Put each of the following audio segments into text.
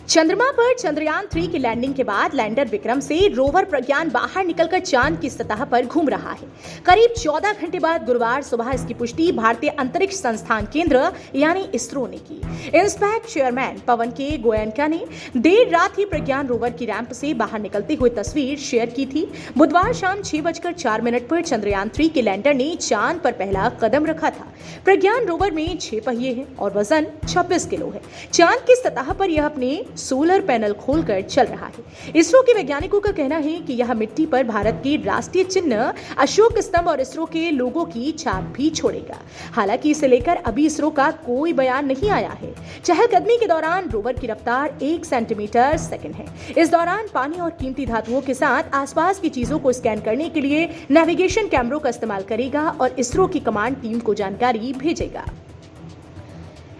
चंद्रमा पर चंद्रयान 3 की लैंडिंग के बाद लैंडर विक्रम से रोवर प्रज्ञान बाहर निकलकर चांद की सतह पर घूम रहा है। करीब 14 घंटे बाद गुरुवार सुबह इसकी पुष्टि भारतीय अंतरिक्ष संस्थान केंद्र यानी इसरो ने की। इंस्पैक चेयरमैन पवन के गोयनका ने देर रात ही प्रज्ञान रोवर की रैंप से बाहर निकलते हुए तस्वीर शेयर की थी। बुधवार शाम 6:04 पर चंद्रयान 3 के लैंडर ने चांद पर पहला कदम रखा था। प्रज्ञान रोवर में 6 पहिए हैं और वजन 26 किलो है। चांद की सतह पर यह अपने सोलर पैनल खोलकर चल रहा है। इसरो के वैज्ञानिकों का कहना है कि यह मिट्टी पर भारत के राष्ट्रीय चिन्ह अशोक स्तंभ और इसरो के लोगों की छाप भी छोड़ेगा। हालांकि इसे लेकर अभी इसरो का कोई बयान नहीं आया है। चहलकदमी के दौरान रोवर की रफ्तार 1 सेंटीमीटर सेकंड है। इस दौरान पानी और कीमती धातुओं के साथ आसपास की चीजों को स्कैन करने के लिए नेविगेशन कैमरों का इस्तेमाल करेगा और इसरो की कमांड टीम को जानकारी भेजेगा।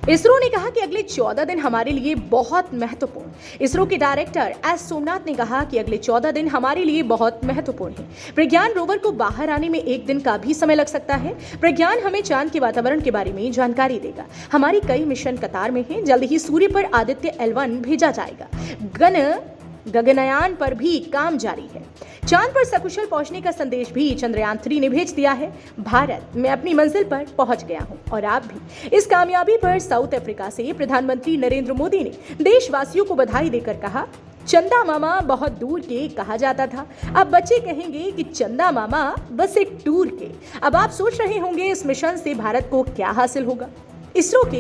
इसरो ने कहा कि अगले 14 दिन हमारे लिए बहुत महत्वपूर्ण। इसरो के डायरेक्टर एस सोमनाथ ने कहा कि अगले 14 दिन हमारे लिए बहुत महत्वपूर्ण है। प्रज्ञान रोवर को बाहर आने में 1 दिन का भी समय लग सकता है। प्रज्ञान हमें चांद के वातावरण के बारे में जानकारी देगा। हमारी कई मिशन कतार में हैं। जल्द ही सूर्य पर आदित्य L1 भेजा जाएगा। गगनयान पर भी काम जारी है। चांद पर सकुशल पहुंचने का संदेश भी चंद्रयान 3 ने भेज दिया है। भारत, मैं अपनी मंजिल पर पहुंच गया हूं और आप भी। इस कामयाबी पर साउथ अफ्रीका से प्रधानमंत्री नरेंद्र मोदी ने देशवासियों को बधाई देकर कहा, चंदा मामा बहुत दूर के कहा जाता था। अब बच्चे कहेंगे कि चंदा मामा बस एक टूर के। अब आप सोच रहे होंगे इस मिशन से भारत को क्या हासिल होगा। इसरो के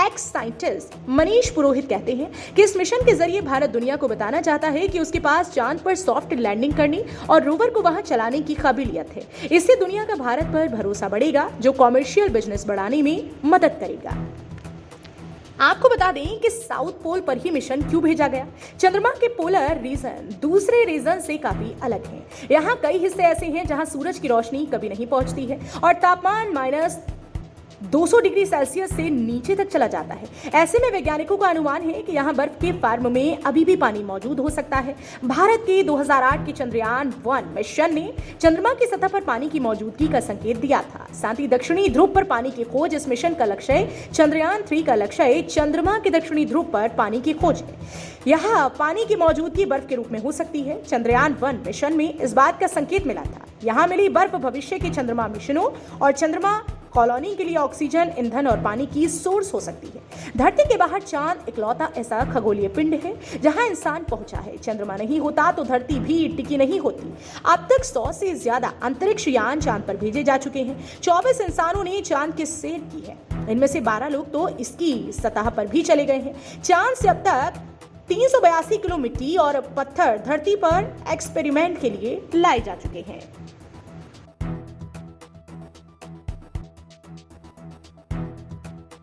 एक्स साइंटिस्ट मनीष पुरोहित कहते हैं कि इस मिशन के जरिए भारत दुनिया को बताना चाहता है कि उसके पास चांद पर सॉफ्ट लैंडिंग करने और रोवर को वहां चलाने की काबिलियत है। इससे दुनिया का भारत पर भरोसा बढ़ेगा, जो कॉमर्शियल बिजनेस बढ़ाने में मदद करेगा। आपको बता दें कि साउथ पोल पर ही मिशन क्यों भेजा गया। चंद्रमा के पोलर रीजन दूसरे रीजन से काफी अलग हैं। यहाँ कई हिस्से ऐसे हैं जहाँ सूरज की रोशनी कभी नहीं पहुंचती है और तापमान -200 डिग्री सेल्सियस से नीचे तक चला जाता है। ऐसे में वैज्ञानिकों का अनुमान है कि यहाँ बर्फ के फार्म में अभी भी पानी मौजूद हो सकता है। भारत के 2008 के चंद्रयान 1 मिशन ने चंद्रमा की सतह पर पानी की मौजूदगी का संकेत दिया था। साथ ही दक्षिणी ध्रुव पर पानी की खोज इस मिशन का लक्ष्य है। चंद्रयान 3 का लक्ष्य है चंद्रमा के दक्षिणी ध्रुव पर पानी की खोज है। यहाँ पानी की मौजूदगी बर्फ के रूप में हो सकती है। चंद्रयान 1 मिशन में इस बात का संकेत मिला था। यहाँ मिली बर्फ भविष्य के चंद्रमा मिशनों और चंद्रमा कॉलोनी के लिए ऑक्सीजन, ईंधन और पानी की सोर्स हो सकती है। धरती के बाहर चांद इकलौता ऐसा खगोलीय पिंड है जहां इंसान पहुंचा है। चंद्रमा नहीं होता तो धरती भी टिकी नहीं होती। अब तक 100 से ज्यादा अंतरिक्ष यान चांद पर भेजे जा चुके हैं। 24 इंसानों ने चांद की सैर की है। इनमें से 12 लोग तो इसकी सतह पर भी चले गए हैं। चांद से अब तक 382 किलो मिट्टी और पत्थर धरती पर एक्सपेरिमेंट के लिए लाए जा चुके हैं।